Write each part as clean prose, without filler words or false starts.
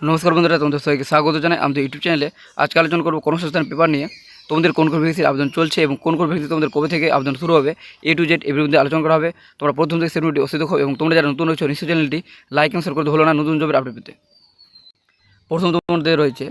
নমস্কার বন্ধুরা, তোমাদের সবাইকে স্বাগত জানাই আমাদের ইউটিউব চ্যানেলে। আজকে আলোচনা করবো কর্মসংস্থান পেপার নিয়ে। তোমাদের কোন কোন ভ্যাকেন্সির আবেদন চলছে এবং কোন কোন ভ্যাকেন্সি তোমাদের কবে থেকে আবেদন শুরু হবে, A to Z এর মধ্যে আলোচনা করা হবে। তোমরা প্রথম থেকে সেগুলোটি অবশ্যই দেখো এবং তোমরা যারা নতুন রয়েছে নিশ্চয় চ্যানেলটি লাইক এবং শেয়ার করতে হলো না নতুন জবের আপডেট পেতে। প্রথম তোমাদের রয়েছে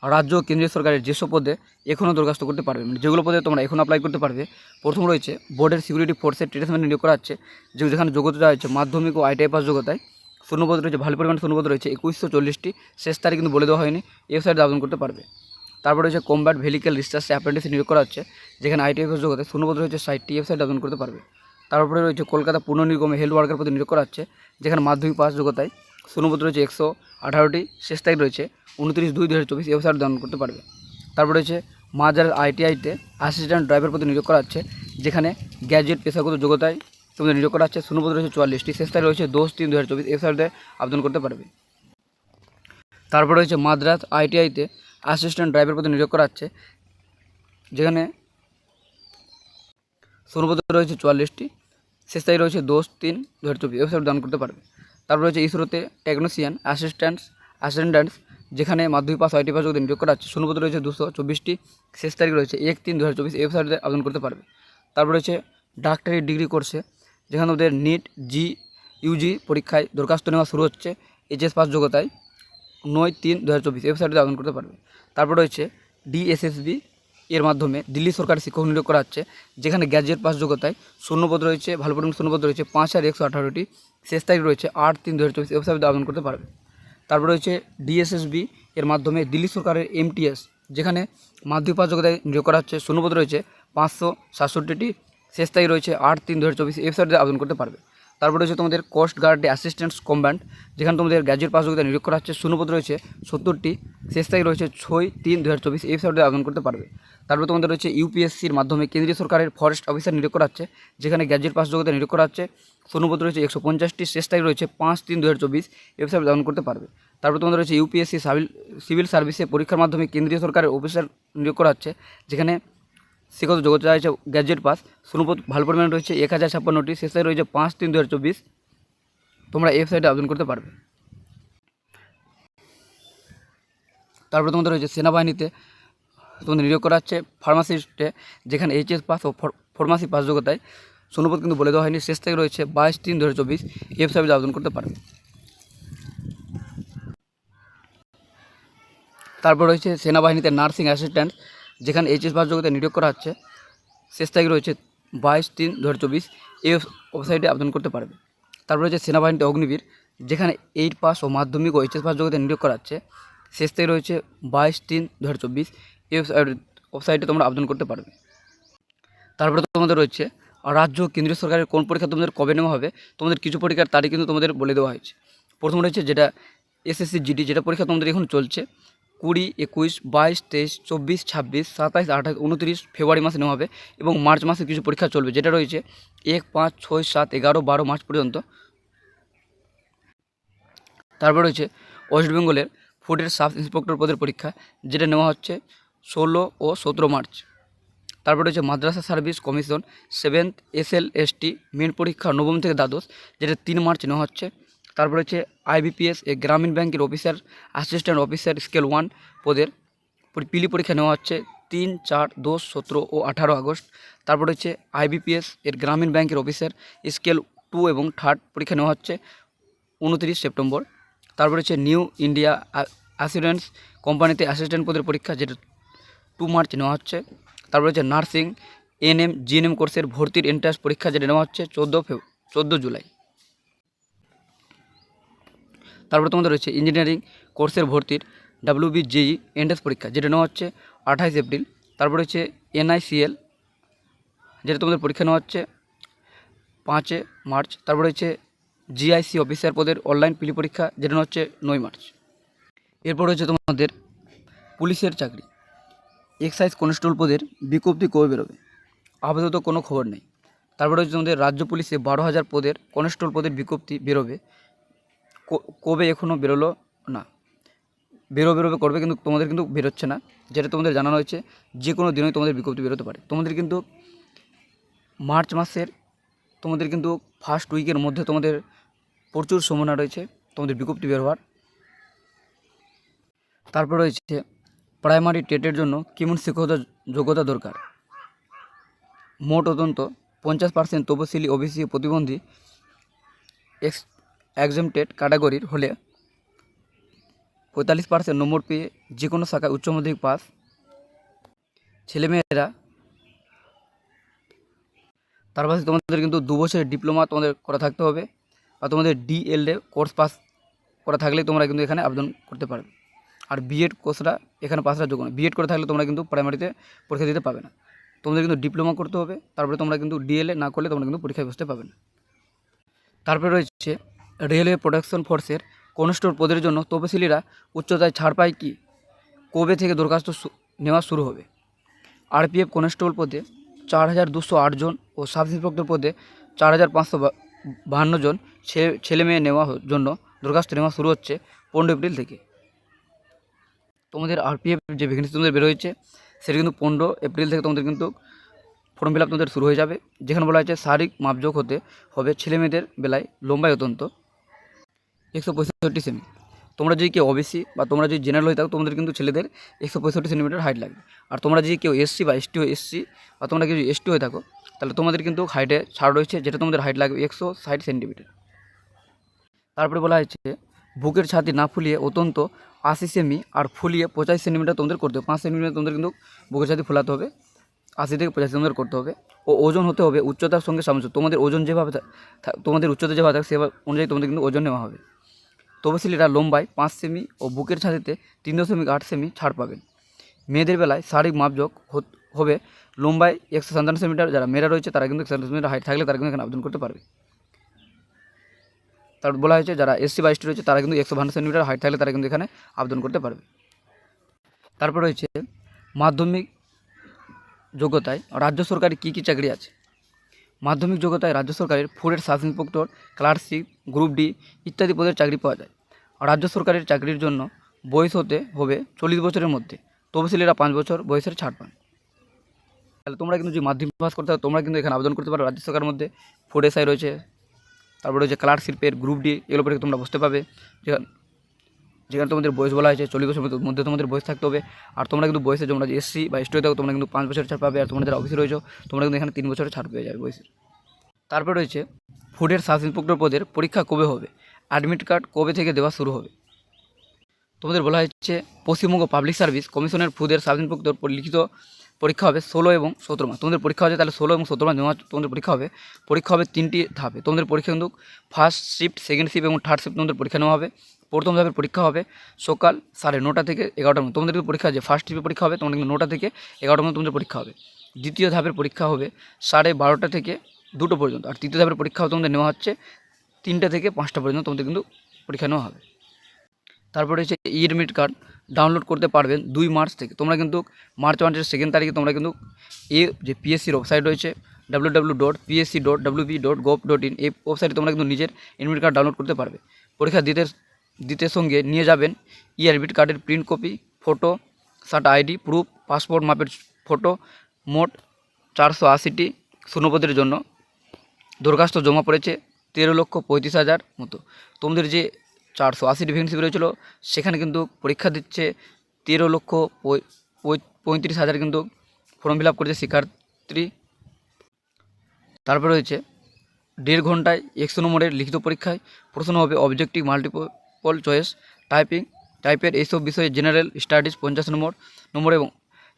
রাজ্য ও কেন্দ্রীয় সরকারের যেসব পদে এখনও দরখাস্ত করতে পারবে, যেগুলো পদে তোমরা এখন অ্যাপ্লাই করতে পারবে। প্রথম রয়েছে বোর্ডের সিকিউরিটি ফোর্সের ট্রেডসম্যান নিয়োগ করা হচ্ছে, যেখানে যোগ্যতা দেওয়া হচ্ছে মাধ্যমিক ও ITI পাস যোগ্যতায়। শূন্যপদ রয়েছে ভালো পরিমাণ শূন্যপদ রয়েছে 2140টি, শেষ তারিখ কিন্তু বলে দেওয়া হয়নি, ওয়েবসাইটে আবেদন করতে পারবে। তারপর রয়েছে কম্ব্যাট ভেহিক্যাল রিসার্চ অ্যাপ্রেন্টিস নিয়োগ করা হচ্ছে, যেখানে ITI পাস যোগ্যতায় শূন্যপদ রয়েছে 60টি, ওয়েবসাইটে আবেদন করতে পারবে। তারপরে রয়েছে কলকাতা পূর্ণ নিগমে হেলথ ওয়ার্কার পদে নিয়োগ করা হচ্ছে, যেখানে মাধ্যমিক পাস যোগ্যতায় শূন্যপদ রয়েছে 118টি, শেষ তারিখ রয়েছে 29/2/2024, ওয়েবসাইট আবেদন করতে পারবে। তারপর রয়েছে মাজার ITIতে অ্যাসিস্ট্যান্ট ড্রাইভার পদে নিয়োগ করা হচ্ছে, যেখানে গ্র্যাজুয়েট পেশাগত যোগ্যতায় তোমাদের নিয়োগ করা হচ্ছে, শূন্যপদ রয়েছে 44টি, শেষ তারিখ রয়েছে 10/3/2024, ওয়েবসাইটে আবেদন করতে পারবে। তারপর রয়েছে মাদ্রাস ITIতে অ্যাসিস্ট্যান্ট ড্রাইভার পদে নিয়োগ করা হচ্ছে, যেখানে শূন্যপদ রয়েছে 44টি, শেষ তারিখ রয়েছে 10/3/2024, ওয়েবসাইট দান করতে পারবে। তারপর রয়েছে ইসরোতে টেকনিশিয়ান অ্যাসিস্ট্যান্টস, যেখানে মাধ্যমিক পাস ITI পাস নিয়োগ করা হচ্ছে, শূন্যপদ রয়েছে 224টি, শেষ তারিখ রয়েছে 1/3/2024, ওয়েবসাইটে আবেদন করতে পারবে। তারপর রয়েছে ডাক্তারি ডিগ্রি কোর্সে, যেখানে ওদের NEET UG পরীক্ষায় দরখাস্ত নেওয়া শুরু হচ্ছে, HS পাস যোগ্যতায় 9/3/2024, ওয়েবসাইটে আবেদন করতে পারবে। তারপর রয়েছে DSSB এর মাধ্যমে দিল্লি সরকারের শিক্ষক নিয়োগ করা হচ্ছে, যেখানে গ্র্যাজুয়েট পাস যোগ্যতায় শূন্যপদ রয়েছে ভালো পরিমাণ শূন্যপদ রয়েছে 5118টি, শেষ তারিখ রয়েছে 8/3/2024, ওয়েবসাইটে আবেদন করতে পারবে। তারপর রয়েছে DSSB এর মাধ্যমে দিল্লি সরকারের MTS, যেখানে মাধ্যমিক পাস যোগ্যতায় নিয়োগ করা হচ্ছে, শূন্যপদ রয়েছে 567টি, শেষ তারিখ রয়েছে 8/3/2024, ওয়েবসাইটে আবেদন করতে পারবে। তারপর রয়েছে তোমাদের কোস্ট গার্ডে অ্যাসিস্ট্যান্ট কম্ব্যাট, যেখানে তোমাদের গ্র্যাজুয়েট পাস যোগ্যতায় নিয়োগ করা হচ্ছে, শূন্যপদ রয়েছে 70টি, শেষ তারিখ রয়েছে 6/3/2024, ওয়েবসাইটে আবেদন করতে পারবে। তারপরে তোমাদের রয়েছে UPSCর মাধ্যমে কেন্দ্রীয় সরকারের ফরেস্ট অফিসার নিয়োগ করা হচ্ছে, যেখানে গ্র্যাজুয়েট পাস যোগ্যতায় নিয়োগ করা হচ্ছে, শূন্যপদ রয়েছে 150টি, শেষ তারিখ রয়েছে 5/3/2024, ওয়েবসাইটে আবেদন করতে পারবে। তারপর তোমাদের রয়েছে UPSC সিভিল সার্ভিসে পরীক্ষার মাধ্যমে কেন্দ্রীয় সরকারের অফিসার নিয়োগ করা হচ্ছে, যেখানে শিক্ষাগত যোগ্যতা রয়েছে গ্র্যাজুয়েট পাস, শূন্যপদ ভালো পরিমাণে রয়েছে 1056টি, শেষ তারিখ রয়েছে 5/3/2024, তোমরা ওয়েবসাইটে আবেদন করতে পারবে। তারপরে তোমাদের রয়েছে সেনাবাহিনীতে তোমাদের নিয়োগ করা হচ্ছে ফার্মাসিস্টে, যেখানে HS পাস ও ফার্মাসি পাস যোগ্যতায় শূন্যপদ কিন্তু বলে দেওয়া হয়নি, শেষ তারিখ রয়েছে 22/3/2024, ওয়েবসাইটে আবেদন করতে পারবে। তারপর রয়েছে সেনাবাহিনীতে নার্সিং অ্যাসিস্ট্যান্ট, যেখানে HS পাস যোগ্যতায় নিয়োগ করা হচ্ছে, শেষ তারিখ রয়েছে 22/3/2024, এই ওয়েবসাইটে আবেদন করতে পারবে। তারপর রয়েছে সেনাবাহিনীতে অগ্নিবীর, যেখানে 8 পাস ও মাধ্যমিক ও HS পাস যোগ্যতায় নিয়োগ করা হচ্ছে, শেষ তারিখ রয়েছে 22/3/2024, এই ওয়েবসাইটে তোমরা আবেদন করতে পারবে। তারপরে তোমাদের রয়েছে রাজ্য কেন্দ্রীয় সরকারের কোন পরীক্ষা তোমাদের কবে নেওয়া হবে, তোমাদের কিছু পরীক্ষার তারিখ কিন্তু তোমাদের বলে দেওয়া হয়েছে। প্রথম রয়েছে যেটা SSC GD, যেটা পরীক্ষা তোমাদের এখন চলছে, 20, 21, 22, 23, 24, 26, 27, 28, 29 ফেব্রুয়ারি মাসে নেওয়া হবে এবং মার্চ মাসে কিছু পরীক্ষা চলবে, যেটা রয়েছে 1, 5, 6, 7, 11, 12 মার্চ পর্যন্ত। তারপর রয়েছে ওয়েস্ট বেঙ্গলের ফুডের সাব ইন্সপেক্টর পদের পরীক্ষা, যেটা নেওয়া হচ্ছে 16 ও 17 মার্চ। তারপর রয়েছে Madrasah service commission 7th SLST main পরীক্ষা নবম থেকে দ্বাদশ, যেটা 3 মার্চ নেওয়া হচ্ছে। তারপর হচ্ছে IBPS গ্রামীণ ব্যাংকের অফিসার অ্যাসিস্ট্যান্ট অফিসার স্কেল 1 পদের পিলি পরীক্ষা নেওয়া হচ্ছে 3, 4, 10, 17 ও 18 আগস্ট। তারপর হচ্ছে IBPS গ্রামীণ ব্যাংকের অফিসার স্কেল 2 এবং 3 পরীক্ষা নেওয়া হচ্ছে 29 সেপ্টেম্বর। তারপর হচ্ছে নিউ ইন্ডিয়া অ্যাসুরেন্স কোম্পানিতে অ্যাসিস্ট্যান্ট পদের পরীক্ষা, যেটা 2 মার্চ নেওয়া হচ্ছে। তারপর হচ্ছে নার্সিং NM GNM কোর্সের ভর্তির এন্ট্রান্স পরীক্ষা, যেটা নেওয়া হচ্ছে 14 জুলাই। তারপরে তোমাদের রয়েছে ইঞ্জিনিয়ারিং কোর্সের ভর্তির WBJE এন্ট্রান্স পরীক্ষা, যেটা নেওয়া হচ্ছে 28 এপ্রিল। তারপরে হচ্ছে NICL, যেটা তোমাদের পরীক্ষা নেওয়া হচ্ছে 5 মার্চ। তারপরে হচ্ছে GIC অফিসার পদের অনলাইন পিলি পরীক্ষা, যেটা নেওয়া হচ্ছে 9 মার্চ। এরপর হচ্ছে তোমাদের পুলিশের চাকরি এক্সাইজ কনস্টেবল পদের বিজ্ঞপ্তি কবে বেরোবে, আপাতত কোনো খবর নেই। তারপরে হচ্ছে তোমাদের রাজ্য পুলিশে 12,000 পদের কনস্টেবল পদের বিজ্ঞপ্তি বেরোবে, কবে এখনও বেরোলো না, বেরোবে করবে, কিন্তু তোমাদের কিন্তু বেরোচ্ছে না, যেটা তোমাদের জানানো হয়েছে যে কোনো দিনই তোমাদের বিজ্ঞপ্তি বেরোতে পারে। তোমাদের কিন্তু মার্চ মাসের তোমাদের কিন্তু ফার্স্ট উইকের মধ্যে তোমাদের প্রচুর সম্ভাবনা রয়েছে তোমাদের বিজ্ঞপ্তি বের হওয়ার। তারপর রয়েছে প্রাইমারি টেটের জন্য কেমন শিক্ষকতা যোগ্যতা দরকার। মোট অন্তত 50% তপশিলি, ওবিসি, প্রতিবন্ধী, এক্সেমটেড ক্যাটাগরির হলে 45% নম্বর পেয়ে যে কোনো শাখায় উচ্চ মাধ্যমিক পাস। ছেলেমেয়েরা তার পাশে তোমাদের কিন্তু 2 বছরের ডিপ্লোমা তোমাদের করা থাকতে হবে, বা তোমাদের ডিএলএ কোর্স পাস করা থাকলে তোমরা কিন্তু এখানে আবেদন করতে পারবে। আর বিএড কোর্সটা এখানে পাসটা যোগ্য নয়। বিএড করে থাকলে তোমরা কিন্তু প্রাইমারিতে পরীক্ষা দিতে পাবে না। তোমাদের কিন্তু ডিপ্লোমা করতে হবে, তারপরে তোমরা কিন্তু ডিএলএ না করলে তোমরা কিন্তু পরীক্ষায় বসতে পাবে না। তারপরে রয়েছে রেলওয়ে প্রোটেকশন ফোর্সের কনস্টেবল পদের জন্য তপশিলিরা উচ্চতায় ছাড় পায় কি, কবে থেকে দরখাস্ত নেওয়া শুরু হবে। আরপিএফ কনস্টেবল পদে 4208 জন ও সাব ইন্সপেক্টর পদে 4552 জন ছেলে মেয়ে নেওয়া জন্য দরখাস্ত নেওয়া শুরু হচ্ছে 15 এপ্রিল থেকে। তোমাদের আরপিএফ যে ভ্যাকেন্সি তোমাদের বের হয়েছে সেটা কিন্তু 15 এপ্রিল থেকে তোমাদের কিন্তু ফর্ম ফিল আপ তোমাদের শুরু হয়ে যাবে, যেখানে বলা হয়েছে শারীরিক মাপযোগ হতে হবে ছেলে মেয়েদের বেলায় লম্বায় অত্যন্ত 165 সেমি। তোমরা যদি কেউ ওবিসি বা তোমরা যদি জেনারেল হয়ে থাকো তোমাদের কিন্তু ছেলেদের 165 সেন্টিমিটার হাইট লাগবে। আর তোমরা যদি কেউ এসসি বা এসসি বা তোমরা কেউ এসটি হয়ে থাকো তাহলে তোমাদের কিন্তু হাইটে ছাড় রয়েছে, যেটা তোমাদের হাইট লাগবে 160 সেন্টিমিটার। তারপরে বলা হয়েছে বুকের ছাতি না ফুলিয়ে অত্যন্ত 80 সেমি আর ফুলিয়ে 85 সেন্টিমিটার তোমাদের করতে হবে। 5 সেন্টিমিটার তোমাদের কিন্তু বুকের ছাতি ফোলাতে হবে, 80 থেকে 85 তোমাদের করতে হবে। ও ওজন হতে হবে উচ্চতার সঙ্গে সামঞ্জস্য। তোমাদের ওজন যেভাবে তোমাদের উচ্চতা যেভাবে থাকে সেভাবে অনুযায়ী তোমাদের কিন্তু ওজন নেওয়া হবে। তপশিলিরা লম্বায় 5 সেমি ও বুকের ছাতিতে 3.8 সেমি ছাড় পাবেন। মেয়েদের বেলায় শারীরিক মাপযোগ হবে লম্বায় 157 সেন্টিমিটার। যারা মেয়েরা রয়েছে তারা কিন্তু 157 সেন্টিমিটার হাইট থাকলে তারা কিন্তু এখানে আবেদন করতে পারবে। তারপর বলা হয়েছে যারা এসসি বা এসটি রয়েছে তারা কিন্তু 152 সেন্টিমিটার হাইট থাকলে তারা কিন্তু এখানে আবেদন করতে পারবে। তারপর রয়েছে মাধ্যমিক যোগ্যতায় রাজ্য সরকারি কী কী চাকরি আছে। মাধ্যমিক যোগ্যতায় রাজ্য সরকারের ফুডের sub inspector, clerkship, group D ইত্যাদি পদের চাকরি পাওয়া যায়। রাজ্য সরকারের চাকরির জন্য বয়স হতে হবে 40 বছরের মধ্যে। তপশিলিরা 5 বছর বয়সের ছাড় পান। তাহলে তোমরা কিন্তু যদি মাধ্যমিক পাস করতে হয় তোমরা কিন্তু এখানে আবেদন করতে পারো। রাজ্য সরকারের মধ্যে ফুড এসআই রয়েছে, তারপরে রয়েছে ক্লার্কশিপের, গ্রুপ ডি, এগুলো পরে তোমরা বসতে পাবে। যেখানে তোমাদের বয়স বলা হয়েছে 40 বছরের মধ্যে তোমাদের বয়স থাকতে হবে। আর তোমরা কিন্তু বয়সে তোমরা যে এসসি বা এসটি হয়ে থাকো তোমরা কিন্তু 5 বছরের ছাড় পাবে। আর তোমরা যারা অফিসে রয়েছে তোমরা কিন্তু এখানে 3 বছরের ছাড় পেয়ে যাবে বয়সের। তারপরে রয়েছে ফুডের সাব ইন্সপেক্টর পদের পরীক্ষা কবে হবে, অ্যাডমিট কার্ড কবে থেকে দেওয়া শুরু হবে। তোমাদের বলা হচ্ছে পশ্চিমবঙ্গ পাবলিক সার্ভিস কমিশনের ফুডের সাব ইন্সপেক্টর লিখিত পরীক্ষা হবে 16 এবং 17 মার্চ। তোমাদের পরীক্ষা হচ্ছে তাহলে 16 এবং 17 মার্চ তোমাদের পরীক্ষা হবে। পরীক্ষা হবে 3টি ধাপে। তোমাদের পরীক্ষা কিন্তু ফার্স্ট শিফট, সেকেন্ড শিফট এবং থার্ড শিফট তোমাদের পরীক্ষা নেওয়া হবে। প্রথম ধাপের পরীক্ষা হবে সকাল 9:30 থেকে 11টার মধ্যে। তোমাদের পরীক্ষা যে ফার্স্ট শিফটে পরীক্ষা হবে তোমাদের 9টা থেকে 11টার মধ্যে তোমাদের পরীক্ষা হবে। দ্বিতীয় ধাপের পরীক্ষা হবে 12:30 থেকে 2টো পর্যন্ত। আর তৃতীয় ধাপের পরীক্ষা তোমাদের নেওয়া হচ্ছে 3টা থেকে 5টা পর্যন্ত তোমাদের কিন্তু পরীক্ষা নেওয়া হবে। তারপরে হচ্ছে এডমিট কার্ড ডাউনলোড করতে পারবেন 2 মার্চ থেকে। তোমরা কিন্তু মার্চ মাসের 2 তারিখে তোমরা কিন্তু যে পিএসসির ওয়েবসাইট রয়েছে www.psc.wp.gov.in এই ওয়েবসাইটে তোমরা কিন্তু নিজের এডমিট কার্ড ডাউনলোড করতে পারবে। পরীক্ষা দিতে সঙ্গে নিয়ে যাবেন এডমিট কার্ডের print copy, photo, shirt ID proof, passport মাপের ফটো। মোট 480টি শূন্যপদের জন্য দরখাস্ত জমা পড়েছে 13,35,000 মতো। তোমাদের যে 480টি ভ্যাকেন্সি বেরিয়েছিল সেখানে কিন্তু পরীক্ষা দিচ্ছে 13,35,000 কিন্তু ফর্ম ফিল আপ করেছে শিক্ষার্থী। তারপরে রয়েছে 1.5 ঘন্টায় 100 নম্বরের লিখিত পরীক্ষায় প্রশ্ন হবে অবজেক্টিভ, মাল্টিপল চয়েস, টাইপের এইসব বিষয়ে জেনারেল স্টাডিজ 50 নম্বর এবং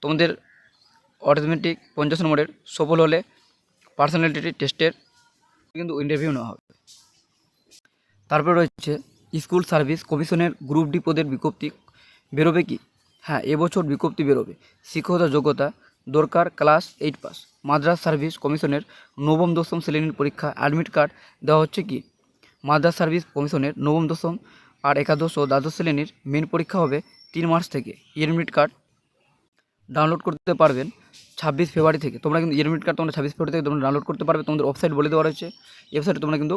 তোমাদের অটোমেটিক 50 নম্বরের। সফল হলে পার্সোনালিটি টেস্টের কিন্তু ইন্টারভিউ নেওয়া হবে। তারপরে রয়েছে স্কুল সার্ভিস কমিশনের গ্রুপ ডি পদের বিজ্ঞপ্তি বেরোবে কি। হ্যাঁ, এবছর বিজ্ঞপ্তি বেরোবে। শিক্ষকতা যোগ্যতা দরকার ক্লাস 8 পাস। মাদ্রাস সার্ভিস কমিশনের নবম দশম শ্রেণীর পরীক্ষা অ্যাডমিট কার্ড দেওয়া হচ্ছে কি। মাদ্রাস সার্ভিস কমিশনের নবম দশম আর একাদশ ও দ্বাদশ শ্রেণীর মেন পরীক্ষা হবে 3 মার্চ থেকে। এডমিট কার্ড ডাউনলোড করতে পারবেন 26 ফেব্রুয়ারি থেকে। তোমরা কিন্তু এডমিট কার্ড তোমরা 26 ফেব্রুয়ারি থেকে তোমরা ডাউনলোড করতে পারবে। তোমাদের ওয়েবসাইট বলে দেওয়া রয়েছে, ওয়েবসাইটে তোমরা কিন্তু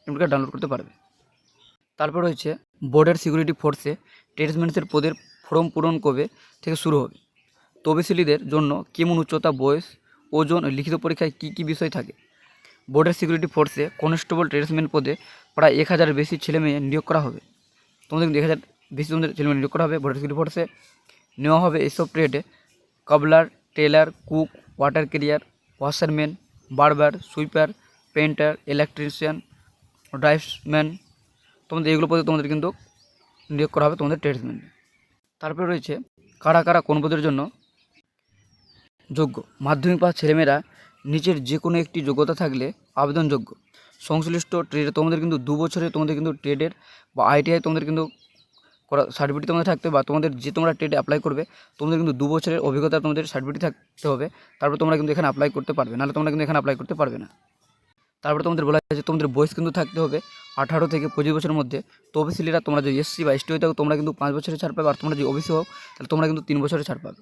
এডমিট কার্ড ডাউনলোড করতে পারবে। তারপর রয়েছে বর্ডার সিকিউরিটি ফোর্সে ট্রেডসম্যানের পদের ফর্ম পূরণ কবে থেকে শুরু হবে। তপশিলীদের জন্য কেমন উচ্চতা, বয়স, ওজন, লিখিত পরীক্ষায় কী কী বিষয় থাকে। বর্ডার সিকিউরিটি ফোর্সে কনস্টেবল ট্রেডসম্যান পদে প্রায় 1000 বেশি ছেলে মেয়ে নিয়োগ করা হবে। তোমাদের কিন্তু 1000 বেশি তোমাদের ছেলেমেয়ে নিয়োগ করা হবে। ভর্তি ফোর্সে নেওয়া হবে এইসব ট্রেডে cobbler, tailor, cook, water carrier, washerman, barber, sweeper, painter, electrician, ড্রাইভসম্যান। তোমাদের এগুলো পদে তোমাদের কিন্তু নিয়োগ করা হবে তোমাদের ট্রেডসম্যান। তারপরে রয়েছে কারা কারা কোন পদের জন্য যোগ্য। মাধ্যমিক পাস ছেলেমেয়েরা নিচের যে কোনো একটি যোগ্যতা থাকলে আবেদনযোগ্য। সংশ্লিষ্ট ট্রেডে তোমাদের কিন্তু 2 বছরে তোমাদের কিন্তু ট্রেডের বা আইটিআই তোমাদের কিন্তু করা সার্টিফিকেট তোমাদের থাকতে, বা তোমাদের যে তোমরা ট্রেডে অ্যাপ্লাই করবে তোমাদের কিন্তু 2 বছরের অভিজ্ঞতা তোমাদের সার্টিফিকেট থাকতে হবে। তারপর তোমরা কিন্তু এখানে অ্যাপ্লাই করতে পারবে, নাহলে তোমরা কিন্তু এখানে অ্যাপ্লাই করতে পারবে না। তারপরে তোমাদের বলা হয়েছে তোমাদের বয়স কিন্তু থাকতে হবে 18 থেকে 25 বছরের মধ্যে। তো ওবিসিরা তোমরা যদি এসসি বা এসটি হয়ে থাকো তোমরা কিন্তু 5 বছরের ছাড় পাবে, আর তোমরা যদি ওবিসি হও তাহলে তোমরা কিন্তু 3 বছরের ছাড় পাবে।